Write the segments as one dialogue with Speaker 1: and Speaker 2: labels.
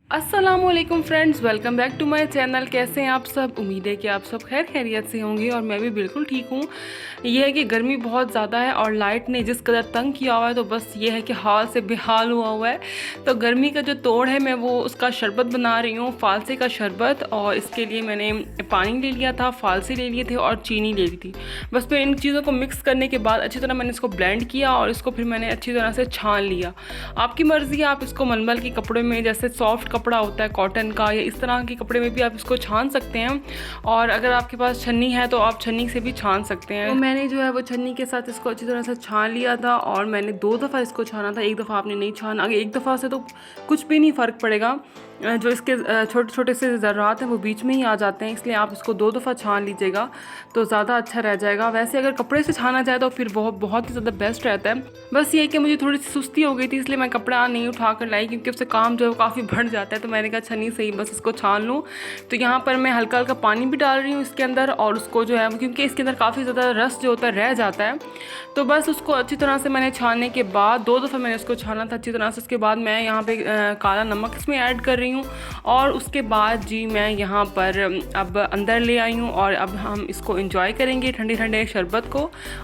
Speaker 1: अस्सलामुअलैकुम friends, welcome back to my channel. कैसे हैं आप सब? उम्मीद है कि आप सब खैर खैरियत से होंगे और मैं भी बिल्कुल ठीक हूँ। ये है कि गर्मी बहुत ज़्यादा है और लाइट ने जिस कदर तंग किया हुआ है तो बस ये है कि हाल से बेहाल हुआ है। तो गर्मी का जो तोड़ है मैं वो उसका शरबत बना रही हूँ, फालसे का शरबत। और इसके लिए मैंने पानी ले लिया था, फालसे ले लिए थे और चीनी ले ली थी। बस फिर इन चीज़ों को मिक्स करने के बाद अच्छी तरह मैंने इसको ब्लेंड किया और इसको फिर मैंने अच्छी तरह से छान लिया। आपकी मर्ज़ी है, आप इसको मलमल के कपड़े में, जैसे सॉफ्ट कपड़ा होता है कॉटन का, या इस तरह के कपड़े में भी आप इसको छान सकते हैं। और अगर आपके पास छन्नी है तो आप छन्नी से भी छान सकते हैं। तो मैंने जो है वो छन्नी के साथ इसको अच्छी तरह से छान लिया था और मैंने 2 दफ़ा इसको छाना था, एक दफ़ा आपने नहीं छाना। अगर एक दफ़ा से तो कुछ भी नहीं फ़र्क पड़ेगा, जो इसके छोटे छोटे से ज़र्रात हैं वो बीच में ही आ जाते हैं, इसलिए आप इसको 2 दफ़ा छान लीजिएगा तो ज़्यादा अच्छा रह जाएगा। वैसे अगर कपड़े से छाना जाए तो फिर बहुत ही ज़्यादा बेस्ट रहता है। बस ये है कि मुझे थोड़ी सी सुस्ती हो गई थी, इसलिए मैं कपड़ा नहीं उठा कर लाई, क्योंकि उससे काम जो है वो काफ़ी बढ़ जाता है। तो मैंने कहा छन्नी से ही बस इसको छान लूँ। तो यहाँ पर मैं हल्का हल्का पानी भी डाल रही हूँ इसके अंदर, और उसको जो है क्योंकि इसके अंदर काफ़ी ज़्यादा रस जो होता है रह जाता है, तो बस उसको अच्छी तरह से मैंने छानने के बाद 2 दफ़ा मैंने उसको छाना था अच्छी तरह से। उसके बाद मैं यहाँ पे काला नमक इसमें ऐड कर रही हूँ और उसके बाद जी मैं यहाँ पर अब अंदर ले आई हूँ और अब हम इसको एंजॉय करेंगे ठंडे ठंडे शरबत को।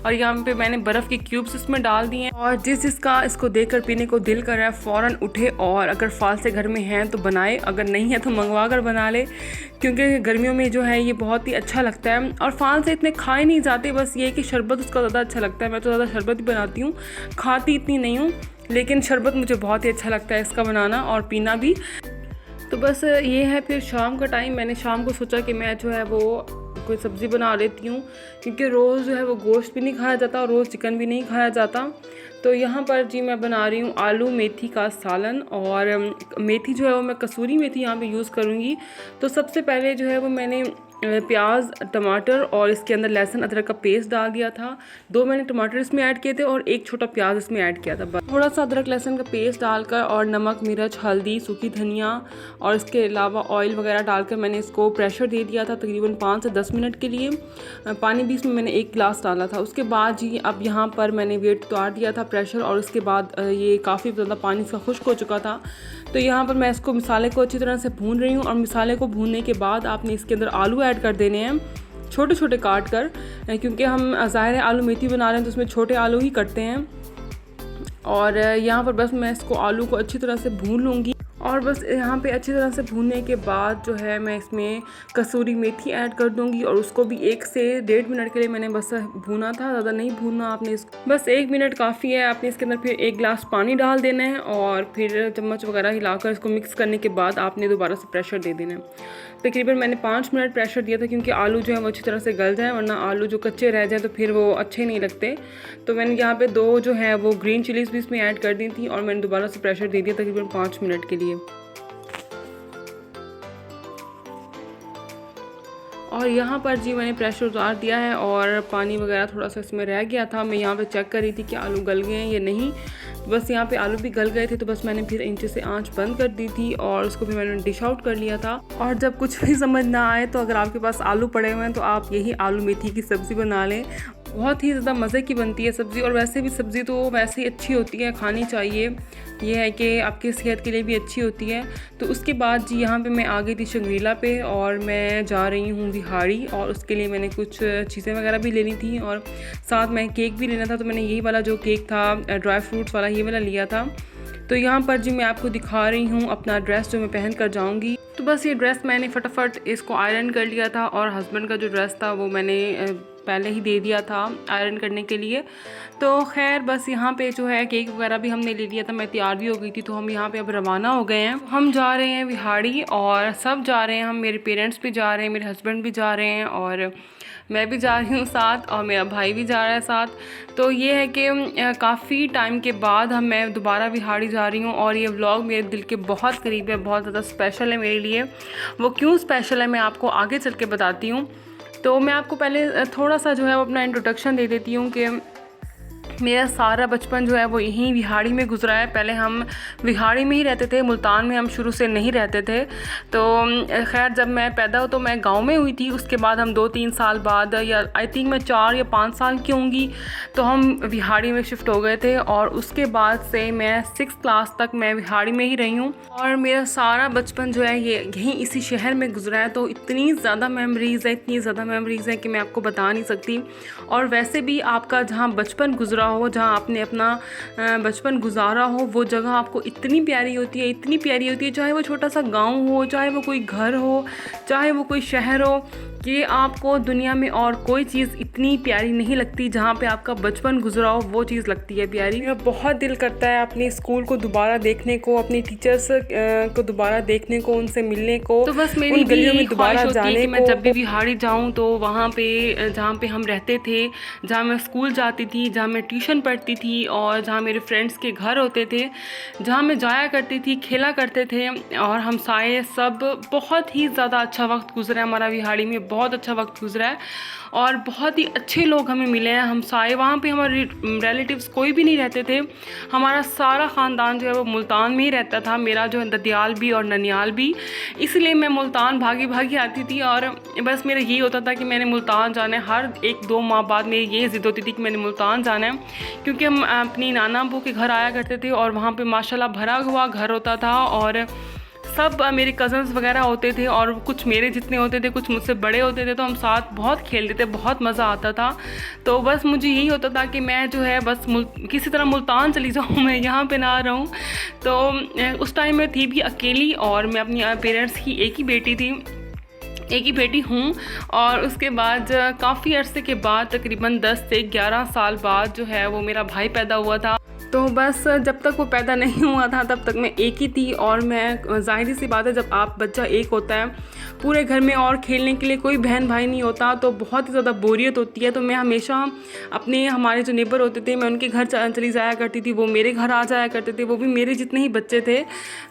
Speaker 1: और यहाँ पे मैंने बर्फ़ के क्यूब्स इसमें डाल दिए हैं और जिसका इसको देखकर पीने को दिल कर रहा है फ़ौरन उठे और अगर फालसे घर में हैं तो बनाए, अगर नहीं है तो मंगवा कर बना ले, क्योंकि गर्मियों में जो है ये बहुत ही अच्छा लगता है। और फालसे इतने खाए नहीं जाते, बस ये कि शरबत उसका ज़्यादा अच्छा लगता है। मैं तो ज़्यादा शरबत ही बनाती हूँ, खाती इतनी नहीं हूँ, लेकिन शरबत मुझे बहुत ही अच्छा लगता है इसका बनाना और पीना भी। तो बस ये है। फिर शाम का टाइम, मैंने शाम को सोचा कि मैं जो है वो कोई सब्ज़ी बना लेती हूँ, क्योंकि रोज़ जो है वो गोश्त भी नहीं खाया जाता और रोज़ चिकन भी नहीं खाया जाता। तो यहाँ पर जी मैं बना रही हूँ आलू मेथी का सालन, और मेथी जो है वो मैं कसूरी मेथी यहाँ पे यूज़ करूँगी। तो सबसे पहले जो है वो मैंने प्याज, टमाटर और इसके अंदर लहसुन अदरक का पेस्ट डाल दिया था। 2 मैंने टमाटर इसमें ऐड किए थे और 1 छोटा प्याज इसमें ऐड किया था। थोड़ा सा अदरक लहसुन का पेस्ट डालकर और नमक, मिर्च, हल्दी, सूखी धनिया और इसके अलावा ऑयल वगैरह डालकर मैंने इसको प्रेशर दे दिया था तकरीबन 5 से 10 मिनट के लिए। पानी भी इसमें मैंने 1 गिलास डाला था। उसके बाद जी अब यहाँ पर मैंने वेट उतार दिया था प्रेशर, और उसके बाद ये काफ़ी ज़्यादा पानी इसका खुश्क हो चुका था। तो यहाँ पर मैं इसको मसाले को अच्छी तरह से भून रही हूँ, और मसाले को भूनने के बाद आपने इसके अंदर आलू ऐड कर देने हैं छोटे छोटे काट कर, क्योंकि हम ज़ाहिर है आलू मेथी बना रहे हैं तो उसमें छोटे आलू ही कटते हैं। और यहाँ पर बस मैं इसको आलू को अच्छी तरह से भून लूँगी, और बस यहाँ पे अच्छी तरह से भूनने के बाद जो है मैं इसमें कसूरी मेथी ऐड कर दूँगी, और उसको भी 1 से 1.5 मिनट के लिए मैंने बस भूना था, ज़्यादा नहीं भूनना आपने इसको, बस 1 मिनट काफ़ी है। आपने इसके अंदर फिर 1 गिलास पानी डाल देना है और फिर चम्मच वगैरह हिलाकर इसको मिक्स करने के बाद आपने दोबारा से प्रेशर दे देना है। तकरीबन मैंने 5 मिनट प्रेशर दिया था, क्योंकि आलू जो है वो अच्छी तरह से गल जाए, वरना आलू जो कच्चे रह जाए तो फिर वो अच्छे नहीं लगते। तो मैंने यहाँ पे 2 जो है वो ग्रीन चिलीज़ भी इसमें ऐड कर दी थी, और मैंने दोबारा से प्रेशर दे दिया तकरीबन 5 मिनट के लिए। और यहाँ पर जी मैंने प्रेशर उतार दिया है और पानी वगैरह थोड़ा सा इसमें रह गया था। मैं यहाँ पे चेक कर रही थी कि आलू गल गए हैं या नहीं। बस यहाँ पे आलू भी गल गए थे, तो बस मैंने फिर इंच से आंच बंद कर दी थी और उसको भी मैंने डिश आउट कर लिया था। और जब कुछ भी समझ ना आए तो अगर आपके पास आलू पड़े हुए हैं तो आप यही आलू मेथी की सब्ज़ी बना लें, बहुत ही ज़्यादा मज़े की बनती है सब्ज़ी। और वैसे भी सब्ज़ी तो वैसे ही अच्छी होती है, खानी चाहिए। ये है कि आपकी सेहत के लिए भी अच्छी होती है। तो उसके बाद जी यहाँ पे मैं आ गई थी शंग्रीला पे, और मैं जा रही हूँ विहाड़ी, और उसके लिए मैंने कुछ चीज़ें वगैरह भी लेनी थी और साथ में केक भी लेना था। तो मैंने यही वाला जो केक था ड्राई फ्रूट्स वाला, ये वाला लिया था। तो यहाँ पर जी मैं आपको दिखा रही हूँ अपना ड्रेस जो मैं पहन कर जाऊँगी। तो बस ये ड्रेस मैंने फटाफट इसको आयरन कर लिया था, और हस्बैंड का जो ड्रेस था वो मैंने पहले ही दे दिया था आयरन करने के लिए। तो खैर बस यहाँ पे जो है केक वगैरह भी हमने ले लिया था, मैं तैयार भी हो गई थी। तो हम यहाँ पे अब रवाना हो गए हैं, हम जा रहे हैं विहाड़ी, और सब जा रहे हैं। हम, मेरे पेरेंट्स भी जा रहे हैं, मेरे हस्बैंड भी जा रहे हैं, और मैं भी जा रही हूँ साथ, और मेरा भाई भी जा रहा है साथ। तो ये है कि काफ़ी टाइम के बाद मैं दोबारा विहाड़ी जा रही हूँ, और ये व्लॉग मेरे दिल के बहुत करीब है, बहुत ज़्यादा स्पेशल है मेरे लिए। वो क्यों स्पेशल है मैं आपको आगे चल के बताती हूँ। तो मैं आपको पहले थोड़ा सा जो है वो अपना इंट्रोडक्शन दे देती हूँ कि मेरा सारा बचपन जो है वो यहीं विहाड़ी में गुजरा है। पहले हम विहाड़ी में ही रहते थे, मुल्तान में हम शुरू से नहीं रहते थे। तो खैर जब मैं पैदा हो तो मैं गांव में हुई थी। उसके बाद हम 2-3 साल बाद, या आई थिंक मैं 4 या 5 साल की होंगी, तो हम विहाड़ी में शिफ्ट हो गए थे। और उसके बाद से मैं 6th क्लास तक मैं विहाड़ी में ही रही हूँ और मेरा सारा बचपन जो है ये यहीं इसी शहर में गुजरा है। तो इतनी ज़्यादा मेमोरीज़ है, इतनी ज़्यादा मेमोरीज़ है कि मैं आपको बता नहीं सकती। और वैसे भी आपका जहाँ बचपन गुजरा हो, जहाँ आपने अपना बचपन गुजारा हो, वो जगह आपको इतनी प्यारी होती है, इतनी प्यारी होती है। चाहे वो छोटा सा गांव हो, चाहे वो कोई घर हो, चाहे वो कोई शहर हो, कि आपको दुनिया में और कोई चीज़ इतनी प्यारी नहीं लगती जहाँ पे आपका बचपन गुजरा हो, वो चीज़ लगती है प्यारी। मेरा बहुत दिल करता है अपने स्कूल को दोबारा देखने को, अपने टीचर्स को दोबारा देखने को, उनसे मिलने को। तो बस मेरी गलियों में दोबारा जाने को। मैं जब भी विहाड़ी जाऊँ तो वहाँ पे जहाँ पे हम रहते थे, जहाँ मैं स्कूल जाती थी, जहाँ मैं ट्यूशन पढ़ती थी और जहाँ मेरे फ्रेंड्स के घर होते थे, जहाँ मैं जाया करती थी, खेला करते थे और हम सारे सब, बहुत ही ज़्यादा अच्छा वक्त गुजरा है हमारा विहाड़ी में, बहुत अच्छा वक्त गुजरा है और बहुत ही अच्छे लोग हमें मिले हैं। हम सारे वहाँ पे, हमारे रिलेटिव्स कोई भी नहीं रहते थे, हमारा सारा ख़ानदान जो है वो मुल्तान में ही रहता था। मेरा जो है ददियाल भी और ननियाल भी, इसलिए मैं मुल्तान भागी भागी आती थी और बस मेरा यही होता था कि मैंने मुल्तान जाना है। हर 1-2 माह बाद मेरी ये ज़िद होती थी कि मैंने मुल्तान जाना है, क्योंकि हम अपनी नाना अबू के घर आया करते थे और वहाँ पर माशाल्लाह भरा हुआ घर होता था और सब मेरे कज़न्स वगैरह होते थे और कुछ मेरे जितने होते थे, कुछ मुझसे बड़े होते थे। तो हम साथ बहुत खेलते थे, बहुत मज़ा आता था। तो बस मुझे यही होता था कि मैं जो है बस किसी तरह मुल्तान चली जाऊँ, मैं यहाँ पे ना रहूँ। तो उस टाइम मैं थी भी अकेली और मैं अपनी पेरेंट्स की एक ही बेटी हूँ। और उसके बाद काफ़ी अरसे के बाद, तकरीबन 10 से 11 साल बाद जो है वो मेरा भाई पैदा हुआ था। तो बस जब तक वो पैदा नहीं हुआ था तब तक मैं एक ही थी। और मैं, ज़ाहिर सी बात है, जब आप बच्चा एक होता है पूरे घर में और खेलने के लिए कोई बहन भाई नहीं होता, तो बहुत ही ज़्यादा बोरियत होती है। तो मैं हमेशा हमारे जो नेबर होते थे, मैं उनके घर चली जाया करती थी, वो मेरे घर आ जाया करते थे, वो भी मेरे जितने ही बच्चे थे।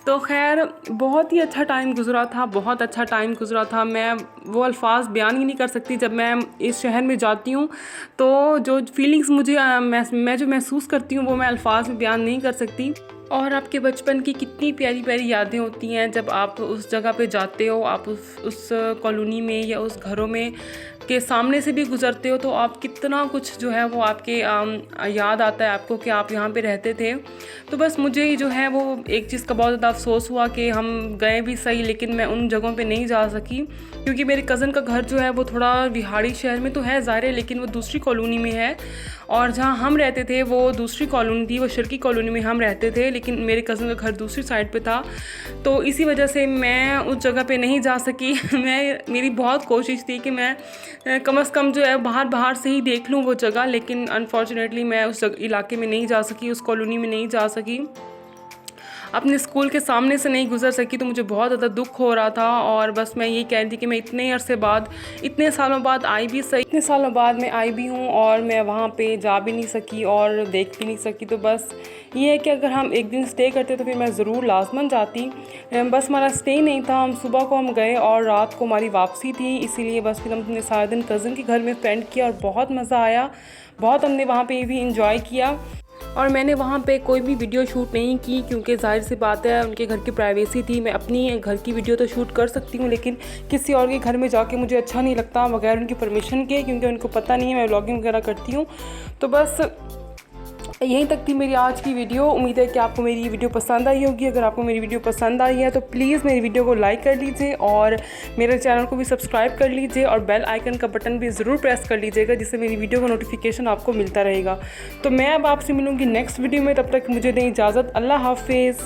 Speaker 1: तो खैर बहुत ही अच्छा टाइम गुजरा था, बहुत अच्छा टाइम गुजरा था। मैं वो अल्फाज बयान ही नहीं कर सकती। जब मैं इस शहर में जाती हूँ तो जो फीलिंग्स मुझे मैं जो महसूस करती हूँ वो मैं अल्फाज में बयान नहीं कर सकती। और आपके बचपन की कितनी प्यारी प्यारी यादें होती हैं जब आप उस जगह पे जाते हो, आप उस कॉलोनी में या उस घरों में के सामने से भी गुज़रते हो, तो आप कितना कुछ जो है वो आपके याद आता है आपको कि आप यहाँ पे रहते थे। तो बस मुझे जो है वो एक चीज़ का बहुत ज़्यादा अफसोस हुआ कि हम गए भी सही, लेकिन मैं उन जगहों पे नहीं जा सकी, क्योंकि मेरे कज़न का घर जो है वो थोड़ा विहाड़ी शहर में तो है ज़ाहिर है, लेकिन वो दूसरी कॉलोनी में है। और जहाँ हम रहते थे वो दूसरी कॉलोनी थी, वो शर्की कॉलोनी में हम रहते थे, लेकिन मेरे कज़न का घर दूसरी साइड पे था। तो इसी वजह से मैं उस जगह पे नहीं जा सकी। मेरी बहुत कोशिश थी कि मैं कम से कम जो है बाहर से ही देख लूँ वो जगह, लेकिन अनफॉर्चुनेटली मैं उस इलाके में नहीं जा सकी, उस कॉलोनी में नहीं जा सकी, अपने स्कूल के सामने से नहीं गुजर सकी। तो मुझे बहुत ज़्यादा दुख हो रहा था और बस मैं ये कह रही थी कि मैं इतने अरसे बाद, इतने सालों बाद आई भी सही, इतने सालों बाद मैं आई भी हूँ और मैं वहाँ पे जा भी नहीं सकी और देख भी नहीं सकी। तो बस ये है कि अगर हम एक दिन स्टे करते तो फिर मैं ज़रूर लाजमन जाती। बस हमारा स्टे नहीं था, हम सुबह को हम गए और रात को हमारी वापसी थी, इसीलिए बस फिर हमने सारा दिन कज़न के घर में स्पेंड किया और बहुत मज़ा आया, बहुत हमने वहाँ पे भी इंजॉय किया। और मैंने वहाँ पे कोई भी वीडियो शूट नहीं की, क्योंकि जाहिर सी बात है उनके घर की प्राइवेसी थी। मैं अपनी घर की वीडियो तो शूट कर सकती हूँ, लेकिन किसी और के घर में जाके मुझे अच्छा नहीं लगता बगैर उनकी परमिशन के, क्योंकि उनको पता नहीं है मैं व्लॉगिंग वगैरह करती हूँ। तो बस यहीं तक थी मेरी आज की वीडियो। उम्मीद है कि आपको मेरी वीडियो पसंद आई होगी। अगर आपको मेरी वीडियो पसंद आई है तो प्लीज़ मेरी वीडियो को लाइक कर लीजिए और मेरे चैनल को भी सब्सक्राइब कर लीजिए और बेल आइकन का बटन भी ज़रूर प्रेस कर लीजिएगा, जिससे मेरी वीडियो का नोटिफिकेशन आपको मिलता रहेगा। तो मैं अब आपसे मिलूँगी नेक्स्ट वीडियो में, तब तक मुझे दें इजाज़त। अल्लाह हाफिज़।